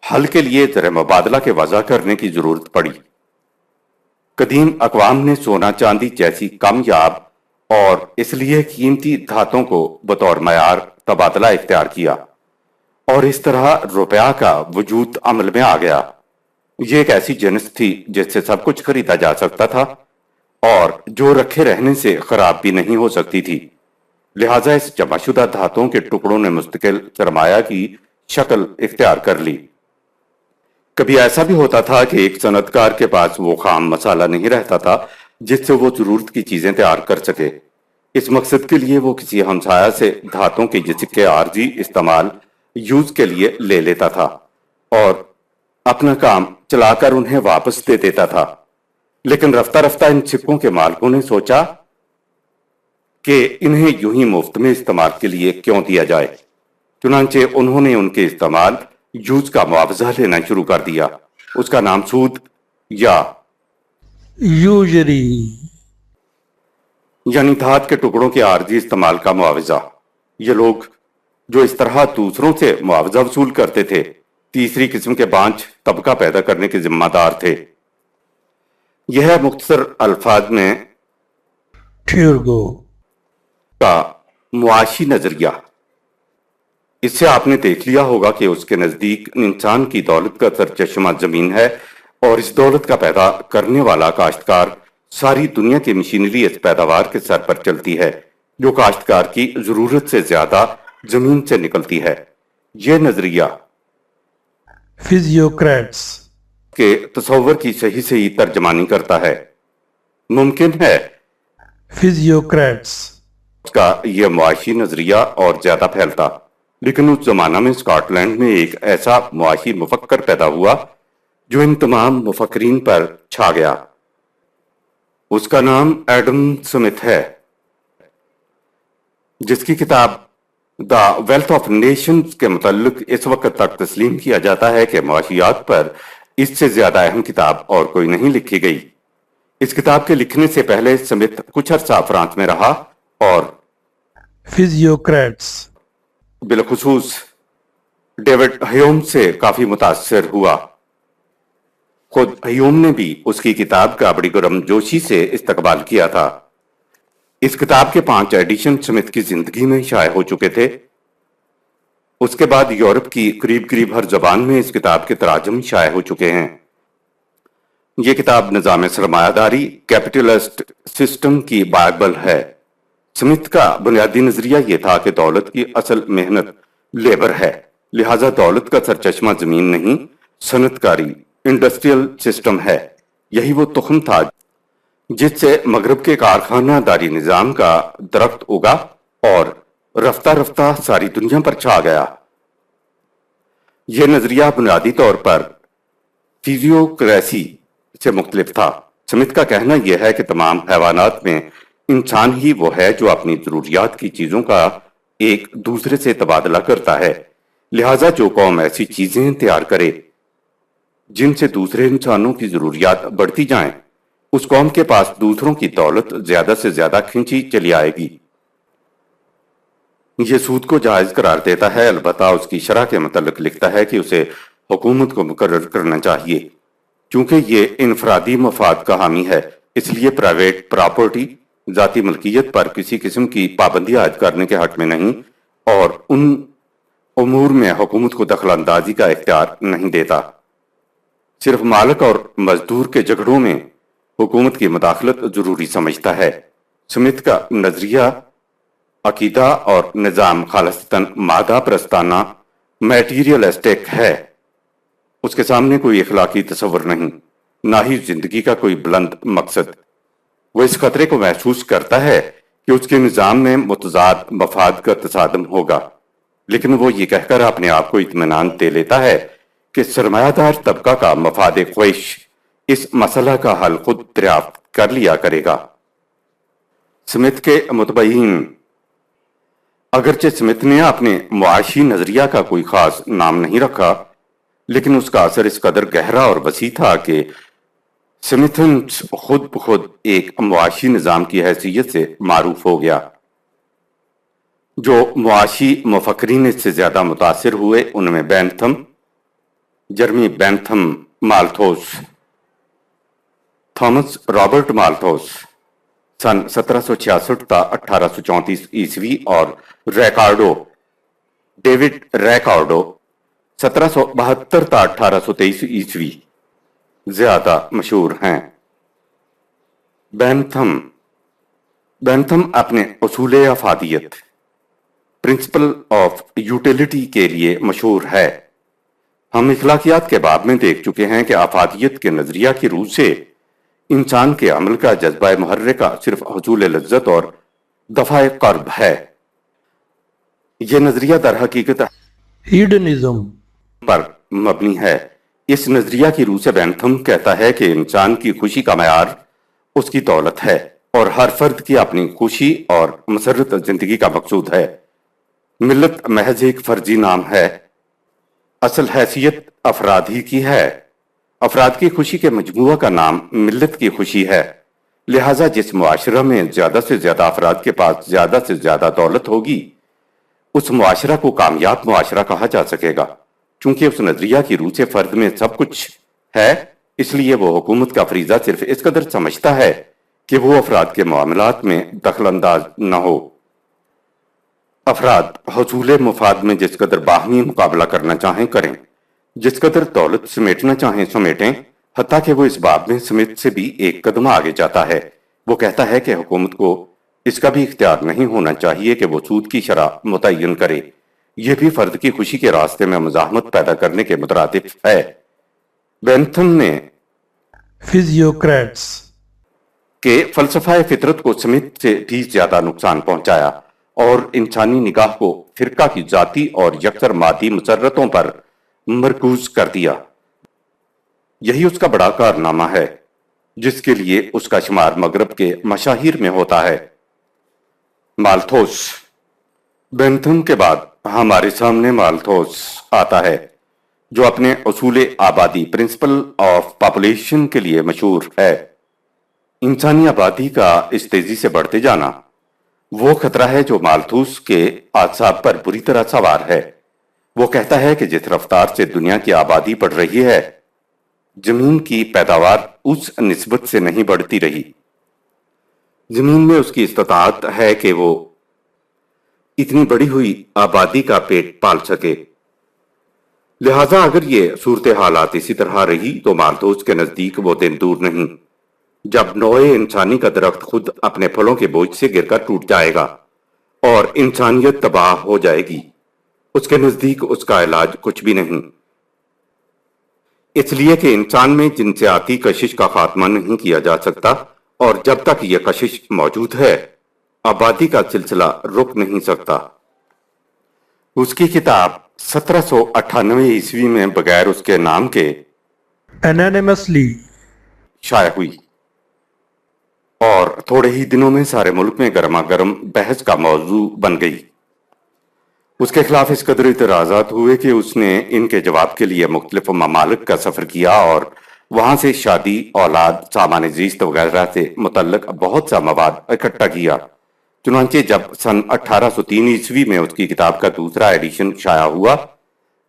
حل کے لیے زر مبادلہ کے وضع کرنے کی ضرورت پڑی۔ قدیم اقوام نے سونا چاندی جیسی کم یاب اور اس لیے قیمتی دھاتوں کو بطور معیار تبادلہ اختیار کیا، اور اس طرح روپیہ کا وجود عمل میں آ گیا۔ یہ ایک ایسی جنس تھی جس سے سب کچھ خریدا جا سکتا تھا اور جو رکھے رہنے سے خراب بھی نہیں ہو سکتی تھی، لہٰذا اس جمع شدہ دھاتوں کے ٹکڑوں نے مستقل سرمایہ کی شکل اختیار کر لی۔ کبھی ایسا بھی ہوتا تھا کہ ایک صنعت کار کے پاس وہ خام مسالہ نہیں رہتا تھا جس سے وہ ضرورت کی چیزیں تیار کر سکے۔ اس مقصد کے لیے وہ کسی ہمسایہ سے دھاتوں کے یہ سکے عارضی استعمال یوز کے لیے لے لیتا تھا اور اپنا کام چلا کر انہیں واپس دے دیتا تھا۔ لیکن رفتہ رفتہ ان سکوں کے مالکوں نے سوچا کہ انہیں یوں ہی مفت میں استعمال کے لیے کیوں دیا جائے، چنانچہ انہوں نے ان کے استعمال یوز کا معاوضہ لینا شروع کر دیا۔ اس کا نام سود یا usury, یعنی دھات کے ٹکڑوں کے عارضی استعمال کا معاوضہ۔ یہ لوگ جو اس طرح دوسروں سے معاوضہ وصول کرتے تھے، تیسری قسم کے بانجھ طبقہ پیدا کرنے کے ذمہ دار تھے۔ یہ ہے مختصر الفاظ میں Turgo, کا معاشی نظریہ۔ اس سے آپ نے دیکھ لیا ہوگا کہ اس کے نزدیک انسان کی دولت کا سرچشمہ زمین ہے اور اس دولت کا پیدا کرنے والا کاشتکار۔ ساری دنیا کی مشینری اس پیداوار کے سر پر چلتی ہے جو کاشتکار کی ضرورت سے زیادہ زمین سے نکلتی ہے۔ یہ نظریہ physiocrats, کے تصور کی صحیح ترجمانی کرتا ہے۔ ممکن ہے physiocrats, اس کا یہ معاشی نظریہ اور زیادہ پھیلتا، لیکن اس زمانہ میں اسکاٹ لینڈ میں ایک ایسا معاشی مفکر پیدا ہوا جو ان تمام مفکرین پر چھا گیا۔ اس کا نام ایڈم سمتھ ہے، جس کی کتاب دا ویلتھ آف نیشنز کے متعلق اس وقت تک تسلیم کیا جاتا ہے کہ معاشیات پر اس سے زیادہ اہم کتاب اور کوئی نہیں لکھی گئی۔ اس کتاب کے لکھنے سے پہلے سمتھ کچھ عرصہ فرانس میں رہا اور physiocrats, بالخصوص ڈیوڈ ہیوم سے کافی متاثر ہوا۔ خود ہیوم نے بھی اس کی کتاب کا بڑی گرمجوشی سے استقبال کیا تھا۔ اس کتاب کے 5 ایڈیشن سمتھ کی زندگی میں شائع ہو چکے تھے۔ اس کے بعد یورپ کی قریب ہر زبان میں اس کتاب کے تراجم شائع ہو چکے ہیں۔ یہ کتاب نظام سرمایہ داری کیپٹلسٹ سسٹم کی بائبل ہے۔ سمتھ کا بنیادی نظریہ یہ تھا کہ دولت کی اصل محنت لیبر ہے، لہٰذا دولت کا سرچشمہ زمین نہیں، صنعت کاری انڈسٹریل سسٹم ہے۔ یہی وہ تخم تھا جس سے مغرب کے کارخانہ داری نظام کا درخت اگا اور رفتہ رفتہ ساری دنیا پر چھا گیا۔ یہ نظریہ بنیادی طور پر فیزیوکریسی سے مختلف تھا۔ سمتھ کا کہنا یہ ہے کہ تمام حیوانات میں انسان ہی وہ ہے جو اپنی ضروریات کی چیزوں کا ایک دوسرے سے تبادلہ کرتا ہے، لہٰذا جو قوم ایسی چیزیں تیار کرے جن سے دوسرے انسانوں کی ضروریات بڑھتی جائیں، اس قوم کے پاس دوسروں کی دولت زیادہ سے زیادہ کھنچی چلی آئے گی۔ یہ سود کو جائز قرار دیتا ہے، البتہ اس کی شرح کے متعلق لکھتا ہے کہ اسے حکومت کو مقرر کرنا چاہیے، کیونکہ یہ انفرادی مفاد کا حامی ہے، اس لیے پرائیویٹ پراپرٹی ذاتی ملکیت پر کسی قسم کی پابندی عائد کرنے کے حق میں نہیں، اور ان امور میں حکومت کو دخل اندازی کا اختیار نہیں دیتا۔ صرف مالک اور مزدور کے جھگڑوں میں حکومت کی مداخلت ضروری سمجھتا ہے۔ سمتھ کا نظریہ عقیدہ اور نظام خالصتاً مادہ پرستانہ میٹیریلسٹک ہے۔ اس کے سامنے کوئی اخلاقی تصور نہیں، نہ ہی زندگی کا کوئی بلند مقصد۔ وہ اس خطرے کو محسوس کرتا ہے کہ اس کے نظام میں متضاد مفاد کا تصادم ہوگا، لیکن وہ یہ کہہ کر اپنے آپ کو اطمینان دے لیتا ہے کہ سرمایہ دار طبقہ کا مفاد خواہش اس مسئلہ کا حل خود دریافت کر لیا کرے گا۔ سمتھ کے متبعین اگرچہ سمتھ نے اپنے معاشی نظریہ کا کوئی خاص نام نہیں رکھا، لیکن اس کا اثر اس قدر گہرا اور وسیع تھا کہ سمتھنز خود بخود ایک معاشی نظام کی حیثیت سے معروف ہو گیا۔ جو معاشی مفکرین اس سے زیادہ متاثر ہوئے ان میں بینتھم، جرمی بینتھم مالتھوس، تھامس رابرٹ مالتھوس سن 1766 تا 1834 عیسوی اور ڈیوڈ ریکارڈو 1772 تا 1823 عیسوی زیادہ مشہور ہیں۔ بینتھم اپنے اصول افادیت پرنسپل آف یوٹیلیٹی کے لیے مشہور ہے۔ ہم اخلاقیات کے باب میں دیکھ چکے ہیں کہ افادیت کے نظریہ کی روح سے انسان کے عمل کا جذبہ محرکہ صرف حصول لذت اور دفع قرب ہے۔ یہ نظریہ در حقیقت ہیڈنزم پر مبنی ہے۔ اس نظریہ کی روح سے بینتھم کہتا ہے کہ انسان کی خوشی کا معیار اس کی دولت ہے اور ہر فرد کی اپنی خوشی اور مسرت زندگی کا مقصود ہے۔ ملت محض ایک فرضی نام ہے، اصل حیثیت افراد ہی کی ہے۔ افراد کی خوشی کے مجموعہ کا نام ملت کی خوشی ہے، لہٰذا جس معاشرہ میں زیادہ سے زیادہ افراد کے پاس زیادہ سے زیادہ دولت ہوگی، اس معاشرہ کو کامیاب معاشرہ کہا جا سکے گا۔ چونکہ اس نظریہ کی روح سے فرد میں سب کچھ ہے، اس لیے وہ حکومت کا فریضہ صرف اس قدر سمجھتا ہے کہ وہ افراد کے معاملات میں دخل انداز نہ ہو۔ افراد حصول مفاد میں جس قدر باہمی مقابلہ کرنا چاہیں کریں، جس قدر دولت سمیٹنا چاہیں سمیٹیں، حتیٰ کہ وہ اس باب میں سمتھ سے بھی ایک قدم آگے جاتا ہے۔ وہ کہتا ہے کہ حکومت کو اس کا بھی اختیار نہیں ہونا چاہیے کہ وہ سود کی شرح متعین کرے، یہ بھی فرد کی خوشی کے راستے میں مزاحمت پیدا کرنے کے مترادف ہے۔ بینتھم نے فزیوکریٹس کہ فلسفہ فطرت کو سمتھ سے بھی زیادہ نقصان پہنچایا اور انسانی نگاہ کو فرقہ کی ذاتی اور یکسر مادی مسرتوں پر مرکوز کر دیا۔ یہی اس کا بڑا کارنامہ ہے جس کے لیے اس کا شمار مغرب کے مشاہیر میں ہوتا ہے۔ مالتھوس۔ بینتھم کے بعد ہمارے سامنے مالتھوس آتا ہے جو اپنے اصول آبادی پرنسپل آف پاپولیشن کے لیے مشہور ہے۔ انسانی آبادی کا اس تیزی سے بڑھتے جانا وہ خطرہ ہے جو مالتھوس کے اعصاب پر بری طرح سوار ہے۔ وہ کہتا ہے کہ جس رفتار سے دنیا کی آبادی بڑھ رہی ہے، زمین کی پیداوار اس نسبت سے نہیں بڑھتی رہی۔ زمین میں اس کی استطاعت ہے کہ وہ اتنی بڑی ہوئی آبادی کا پیٹ پال سکے۔ لہٰذا اگر یہ صورتحالات اسی طرح رہی تو مالتوس کے نزدیک وہ دن دور نہیں جب نوع انسانی کا درخت خود اپنے پھلوں کے بوجھ سے گر کر ٹوٹ جائے گا اور انسانیت تباہ ہو جائے گی۔ اس کے نزدیک اس کا علاج کچھ بھی نہیں، اس لیے کہ انسان میں جنسیاتی کشش کا خاتمہ نہیں کیا جا سکتا، اور جب تک یہ کشش موجود ہے آبادی کا سلسلہ رک نہیں سکتا۔ اس کی کتاب 1798 عیسوی میں بغیر اس کے نام کے anonymously شائع ہوئی اور تھوڑے ہی دنوں میں سارے ملک میں گرما گرم بحث کا موضوع بن گئی۔ اس کے خلاف اس قدر اعتراضات ہوئے کہ اس نے ان کے جواب کے لیے مختلف ممالک کا سفر کیا اور وہاں سے شادی، اولاد، سامان زیست وغیرہ سے متعلق بہت سا مواد اکٹھا کیا۔ چنانچہ جب سن 1803 عیسوی میں اس کی کتاب کا دوسرا ایڈیشن شائع ہوا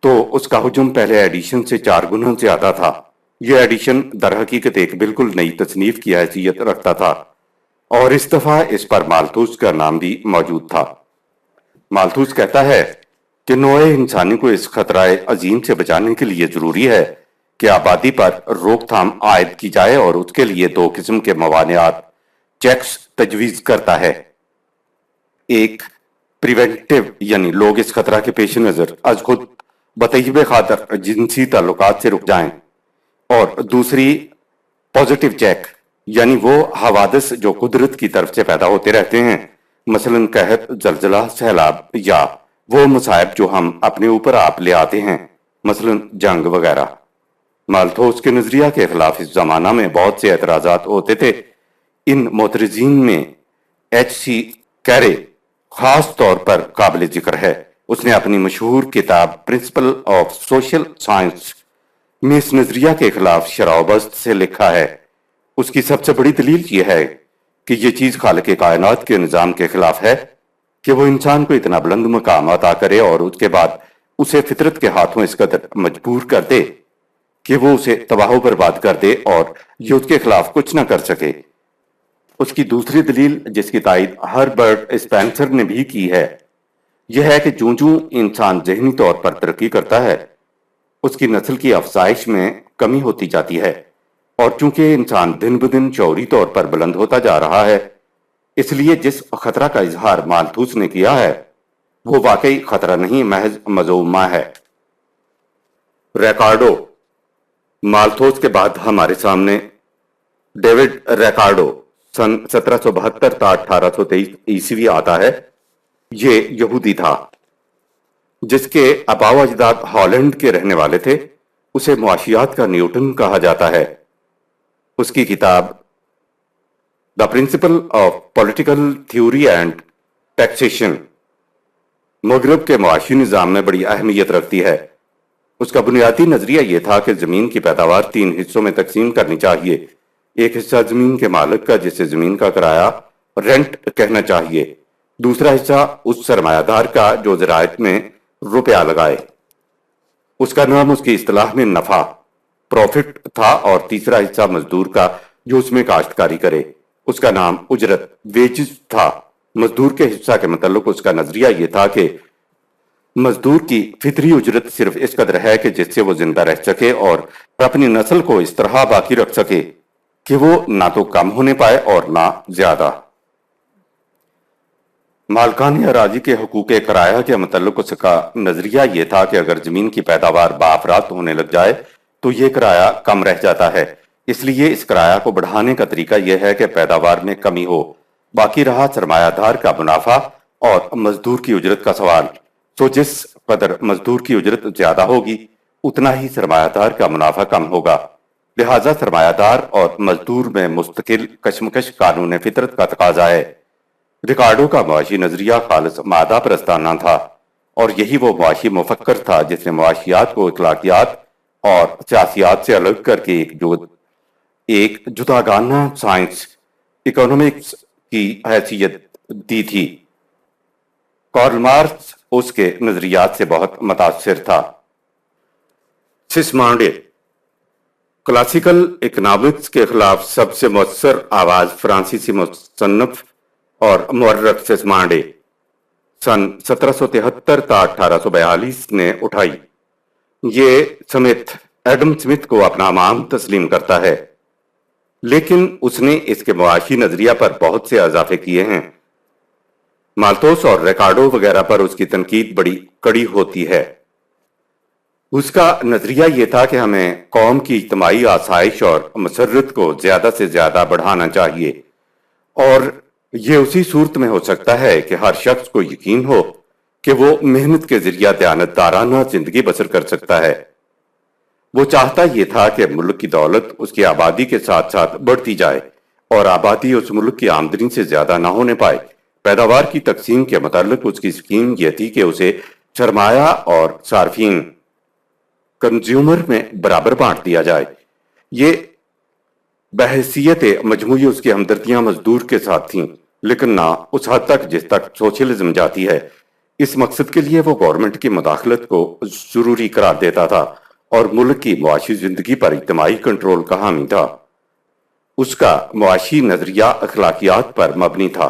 تو اس کا حجم پہلے ایڈیشن سے 4 گنا زیادہ تھا۔ یہ ایڈیشن در حقیقت ایک بالکل نئی تصنیف کی حیثیت رکھتا تھا اور اس دفعہ اس پر مالتھوس کا نام بھی موجود تھا۔ مالتھوس کہتا ہے کہ نوع انسانی کو اس خطرہ عظیم سے بچانے کے لیے ضروری ہے کہ آبادی پر روک تھام عائد کی جائے، اور اس کے لیے 2 قسم کے موانعات چیکس تجویز کرتا ہے۔ ایک پریونٹیو، یعنی لوگ اس خطرہ کے پیش نظر از خود بطیب خاطر جنسی تعلقات سے رک جائیں، اور دوسری پازیٹیو چیک، یعنی وہ حوادث جو قدرت کی طرف سے پیدا ہوتے رہتے ہیں، مثلا قحط، زلزلہ، سیلاب، یا وہ مصائب جو ہم اپنے اوپر آپ لے آتے ہیں، مثلا جنگ وغیرہ۔ مالتھوس کے نظریہ کے خلاف اس زمانہ میں بہت سے اعتراضات ہوتے تھے۔ ان معترضین میں ایچ سی کیرے خاص طور پر قابل ذکر ہے۔ اس نے اپنی مشہور کتاب پرنسپل آف سوشل سائنس میں اس نظریہ کے خلاف شرح و بسط سے لکھا ہے۔ اس کی سب سے بڑی دلیل یہ ہے کہ یہ چیز خالق کائنات کے نظام کے خلاف ہے کہ وہ انسان کو اتنا بلند مقام عطا کرے اور اس کے بعد اسے فطرت کے ہاتھوں اس قدر مجبور کر دے کہ وہ اسے تباہ و برباد کر دے اور یہ اس کے خلاف کچھ نہ کر سکے۔ اس کی دوسری دلیل، جس کی تائید ہربرٹ اسپینسر نے بھی کی ہے، یہ ہے کہ جوں جوں انسان ذہنی طور پر ترقی کرتا ہے اس کی نسل کی افزائش میں کمی ہوتی جاتی ہے، اور چونکہ انسان دن بدن شعوری طور پر بلند ہوتا جا رہا ہے، اس لیے جس خطرہ کا اظہار مالتھوس نے کیا ہے وہ واقعی خطرہ نہیں، محض مزعومہ ہے۔ ریکارڈو۔ مالتھوس کے بعد ہمارے سامنے ڈیوڈ ریکارڈو سن 1772 تا 1823 عیسوی آتا ہے۔ یہ یہودی تھا جس کے آباء و اجداد ہالینڈ کے رہنے والے تھے۔ اسے معاشیات کا نیوٹن کہا جاتا ہے۔ اس کی کتاب the principle of political theory and taxation مغرب کے معاشی نظام میں بڑی اہمیت رکھتی ہے۔ اس کا بنیادی نظریہ یہ تھا کہ زمین کی پیداوار 3 حصوں میں تقسیم کرنی چاہیے۔ ایک حصہ زمین کے مالک کا جسے زمین کا کرایہ رینٹ کہنا چاہیے، دوسرا حصہ اس سرمایہ دار کا جو زراعت میں روپیہ لگائے، اس کا نام اس کی اصطلاح میں نفع پروفٹ تھا، اور تیسرا حصہ مزدور کا جو اس میں کاشتکاری کرے، اس کا نام اجرت ویجز تھا۔ مزدور کے حصہ کے متعلق اس کا نظریہ یہ تھا کہ مزدور کی فطری اجرت صرف اس قدر ہے کہ جس سے وہ زندہ رہ سکے اور اپنی نسل کو اس طرح باقی رکھ سکے کہ وہ نہ تو کم ہونے پائے اور نہ زیادہ۔ مالکان اراضی کے حقوق کرایہ کے متعلق اس کا نظریہ یہ تھا کہ اگر زمین کی پیداوار بافراط ہونے لگ جائے تو یہ کرایہ کم رہ جاتا ہے، اس لیے اس کرایہ کو بڑھانے کا طریقہ یہ ہے کہ پیداوار میں کمی ہو، باقی رہا سرمایہ دار کا منافع اور مزدور کی اجرت کا سوال۔ تو جس قدر مزدور کی اجرت زیادہ ہوگی اتنا ہی سرمایہ دار کا منافع کم ہوگا، لہذا سرمایہ دار اور مزدور میں مستقل کشمکش قانون فطرت کا تقاضا ہے۔ ریکارڈو کا معاشی نظریہ خالص مادہ پرستانہ تھا، اور یہی وہ معاشی مفکر تھا جس نے معاشیات کو اخلاقیات اور سیاسیات سے الگ کر کے ایک جداگانہ سائنس اکنامکس کی حیثیت دی تھی۔ کارل مارکس اس کے نظریات سے بہت متاثر تھا۔ سسمانڈے۔ کلاسیکل اکنامکس کے خلاف سب سے مؤثر آواز فرانسیسی مصنف اور مورخ سسمانڈے سن 1773 تا 1842 نے اٹھائی۔ یہ سمتھ ایڈم سمتھ کو اپنا امام تسلیم کرتا ہے، لیکن اس نے اس کے معاشی نظریہ پر بہت سے اضافے کیے ہیں۔ مالتوس اور ریکارڈو وغیرہ پر اس کی تنقید بڑی کڑی ہوتی ہے۔ اس کا نظریہ یہ تھا کہ ہمیں قوم کی اجتماعی آسائش اور مسرت کو زیادہ سے زیادہ بڑھانا چاہیے، اور یہ اسی صورت میں ہو سکتا ہے کہ ہر شخص کو یقین ہو کہ وہ محنت کے ذریعہ دیانتدارانہ زندگی بسر کر سکتا ہے۔ وہ چاہتا یہ تھا کہ ملک کی دولت اس کی آبادی کے ساتھ ساتھ بڑھتی جائے اور آبادی اس ملک کی آمدنی سے زیادہ نہ ہونے پائے۔ پیداوار کی تقسیم کے متعلق اس کی سکیم یہ تھی کہ اسے سرمایہ اور صارفین کنزیومر میں برابر بانٹ دیا جائے۔ یہ بحیثیت مجموعی اس کی ہمدردیاں مزدور کے ساتھ تھیں، لیکن نہ اس حد تک جس تک سوشلزم جاتی ہے۔ اس مقصد کے لیے وہ گورنمنٹ کی مداخلت کو ضروری قرار دیتا تھا اور ملک کی معاشی زندگی پر اجتماعی کنٹرول کا حامی تھا۔ اس کا معاشی نظریہ اخلاقیات پر مبنی تھا،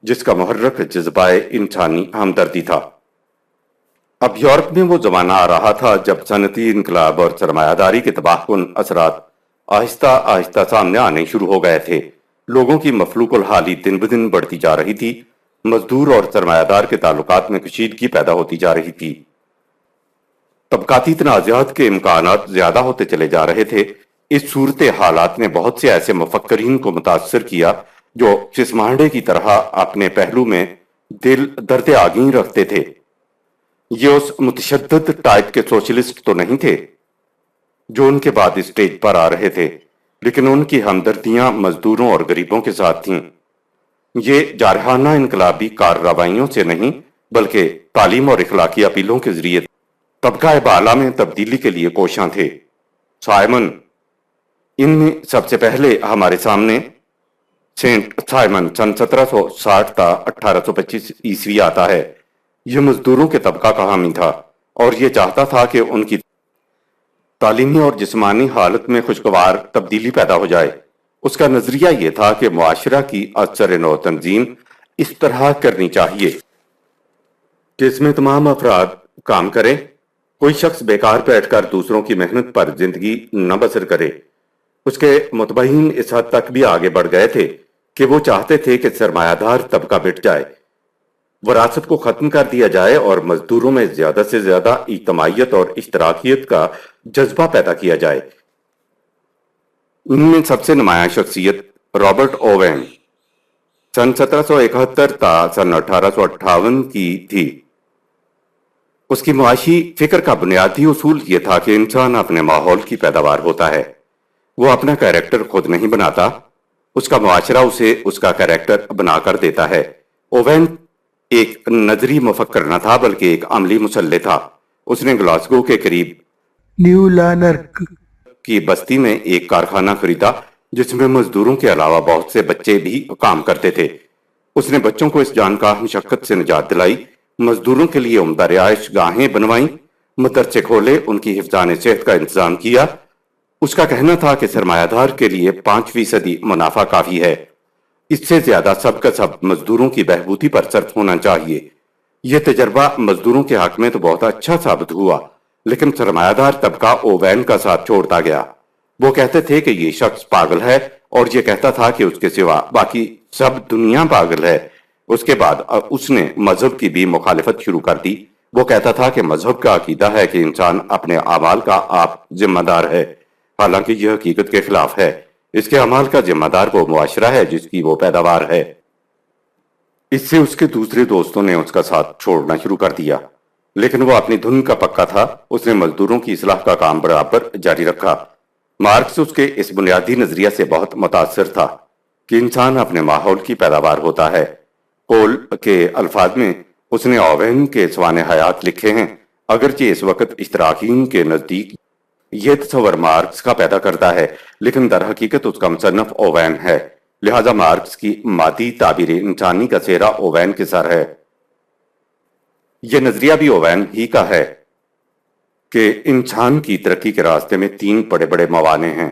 جس کا محرک جذبہ انسانی ہمدردی تھا۔ اب یورپ میں وہ زمانہ آ رہا تھا جب صنعتی انقلاب اور سرمایہ داری کے تباہ کن اثرات آہستہ آہستہ سامنے آنے شروع ہو گئے تھے۔ لوگوں کی مفلوق الحالی دن بدن بڑھتی جا رہی تھی، مزدور اور سرمایہ دار کے تعلقات میں کشیدگی پیدا ہوتی جا رہی تھی، طبقاتی تنازعات کے امکانات زیادہ ہوتے چلے جا رہے تھے۔ اس صورت حالات نے بہت سے ایسے مفکرین کو متاثر کیا جو چسمانڈے کی طرح اپنے پہلو میں دل درد آگیں رکھتے تھے۔ یہ اس متشدد ٹائپ کے سوشلسٹ تو نہیں تھے جو ان کے بعد اسٹیج پر آ رہے تھے، لیکن ان کی ہمدردیاں مزدوروں اور غریبوں کے ساتھ تھیں۔ یہ جارحانہ انقلابی کارروائیوں سے نہیں بلکہ تعلیم اور اخلاقی اپیلوں کے ذریعے طبقہ بالا میں تبدیلی کے لیے کوشاں تھے۔ سائمن، ان میں سب سے پہلے ہمارے سامنے سینٹ سائمن سن 1760 تا 1825 عیسوی آتا ہے۔ یہ مزدوروں کے طبقہ کا حامی تھا اور یہ چاہتا تھا کہ ان کی تعلیمی اور جسمانی حالت میں خوشگوار تبدیلی پیدا ہو جائے۔ اس کا نظریہ یہ تھا کہ معاشرہ کی اثر نو تنظیم اس طرح کرنی چاہیے کہ اس میں تمام افراد کام کریں، کوئی شخص بیکار بیٹھ کر دوسروں کی محنت پر زندگی نہ بسر کرے۔ اس کے متبعین اس حد تک بھی آگے بڑھ گئے تھے کہ وہ چاہتے تھے کہ سرمایہ دار طبقہ مٹ جائے، وراثت کو ختم کر دیا جائے اور مزدوروں میں زیادہ سے زیادہ اجتماعیت اور اشتراکیت کا جذبہ پیدا کیا جائے۔ ان میں سب سے نمایاں شخصیت رابرٹ اووین سن 1771 تا سن 1858 کی تھی۔ اس کی معاشی فکر کا بنیادی اصول یہ تھا کہ انسان اپنے ماحول کی پیداوار ہوتا ہے، وہ اپنا کیریکٹر خود نہیں بناتا، اس کا معاشرہ اسے اس کا کیریکٹر بنا کر دیتا ہے۔ اووین ایک نظری مفکر نہ تھا بلکہ ایک عملی مسلح تھا۔ اس نے گلاسگو کے قریب نیو لانرک کی بستی میں ایک کارخانہ خریدا جس میں مزدوروں کے علاوہ بہت سے بچے بھی کام کرتے تھے۔ اس نے بچوں کو اس جان کا مشقت سے نجات دلائی، مزدوروں کے لیے عمدہ رہائش گاہیں بنوائیں، مدرسے کھولے، ان کی حفظان صحت کا انتظام کیا۔ اس کا کہنا تھا کہ سرمایہ دار کے لیے 5% منافع کافی ہے، اس سے زیادہ سب کا سب مزدوروں کی بہبودی پر صرف ہونا چاہیے۔ یہ تجربہ مزدوروں کے حق میں تو بہت اچھا ثابت ہوا، لیکن سرمایہ دار طبقہ اووین کا ساتھ چھوڑتا گیا۔ وہ کہتے تھے کہ یہ شخص پاگل ہے اور یہ کہتا تھا کہ اس کے سوا باقی سب دنیا پاگل ہے۔ اس کے بعد اس نے مذہب کی بھی مخالفت شروع کر دی۔ وہ کہتا تھا کہ مذہب کا عقیدہ ہے کہ انسان اپنے اعمال کا آپ ذمہ دار ہے، حالانکہ یہ حقیقت کے خلاف ہے۔ اس کے اعمال کا ذمہ دار وہ معاشرہ ہے جس کی وہ پیداوار ہے۔ اس سے اس کے دوسرے دوستوں نے اس کا ساتھ چھوڑنا شروع کر دیا، لیکن وہ اپنی دھن کا پکا تھا۔ اس نے مزدوروں کی اصلاح کا کام برابر جاری رکھا۔ مارکس اس کے اس بنیادی نظریہ سے بہت متاثر تھا کہ انسان اپنے ماحول کی پیداوار ہوتا ہے۔ کول کے الفاظ میں اس نے اووین کے سوانح حیات لکھے ہیں، اگرچہ اس وقت اشتراکیین کے نزدیک یہ تصور مارکس کا پیدا کرتا ہے، لیکن در حقیقت اس کا مصنف اووین ہے، لہذا مارکس کی مادی تعبیر انسانی کا چہرہ اووین کے سر ہے۔ یہ نظریہ بھی اووین ہی کا ہے کہ انسان کی ترقی کے راستے میں 3 بڑے بڑے موانع ہیں: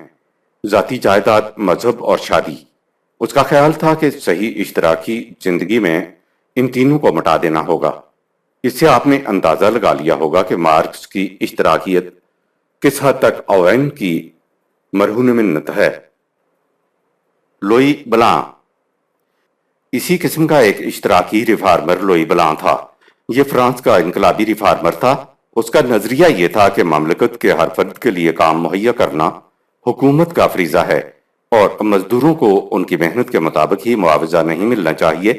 ذاتی جائیداد، مذہب اور شادی۔ اس کا خیال تھا کہ صحیح اشتراکی زندگی میں ان تینوں کو مٹا دینا ہوگا۔ اس سے آپ نے اندازہ لگا لیا ہوگا کہ مارکس کی اشتراکیت کس حد تک اوین کی مرہون منت ہے۔ لوئی بلان اسی قسم کا ایک اشتراکی ریفارمر لوئی بلان تھا۔ یہ فرانس کا انقلابی ریفارمر تھا۔ اس کا نظریہ یہ تھا کہ مملکت کے ہر فرد کے لیے کام مہیا کرنا حکومت کا فریضہ ہے اور مزدوروں کو ان کی محنت کے مطابق ہی معاوضہ نہیں ملنا چاہیے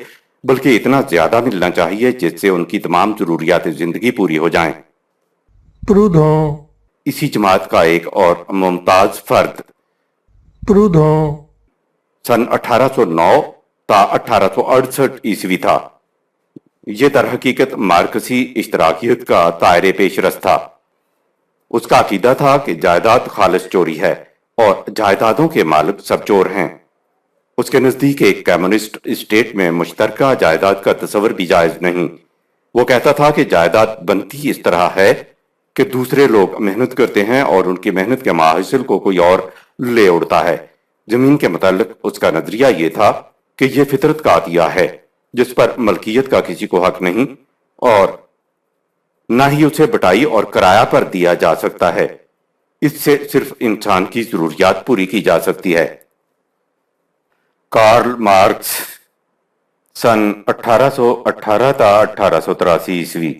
بلکہ اتنا زیادہ ملنا چاہیے جس سے ان کی تمام ضروریات زندگی پوری ہو جائیں۔ Proudhon, اسی جماعت کا ایک اور ممتاز فرد Proudhon, سن 1809 تا 1868 عیسوی تھا۔ یہ در حقیقت مارکسی اشتراکیت کا طائر پیش رس تھا۔ اس کا عقیدہ تھا کہ جائیداد خالص چوری ہے اور جائیدادوں کے مالک سب چور ہیں۔ اس کے نزدیک ایک کمیونسٹ اسٹیٹ میں مشترکہ جائیداد کا تصور بھی جائز نہیں۔ وہ کہتا تھا کہ جائیداد بنتی اس طرح ہے کہ دوسرے لوگ محنت کرتے ہیں اور ان کی محنت کے محاصل کو کوئی اور لے اڑتا ہے۔ زمین کے متعلق اس کا نظریہ یہ تھا کہ یہ فطرت کا عطیہ ہے جس پر ملکیت کا کسی کو حق نہیں اور نہ ہی اسے بٹائی اور کرایہ پر دیا جا سکتا ہے۔ اس سے صرف انسان کی ضروریات پوری کی جا سکتی ہے۔ کارل مارکس سن 1818 تا 1883 عیسوی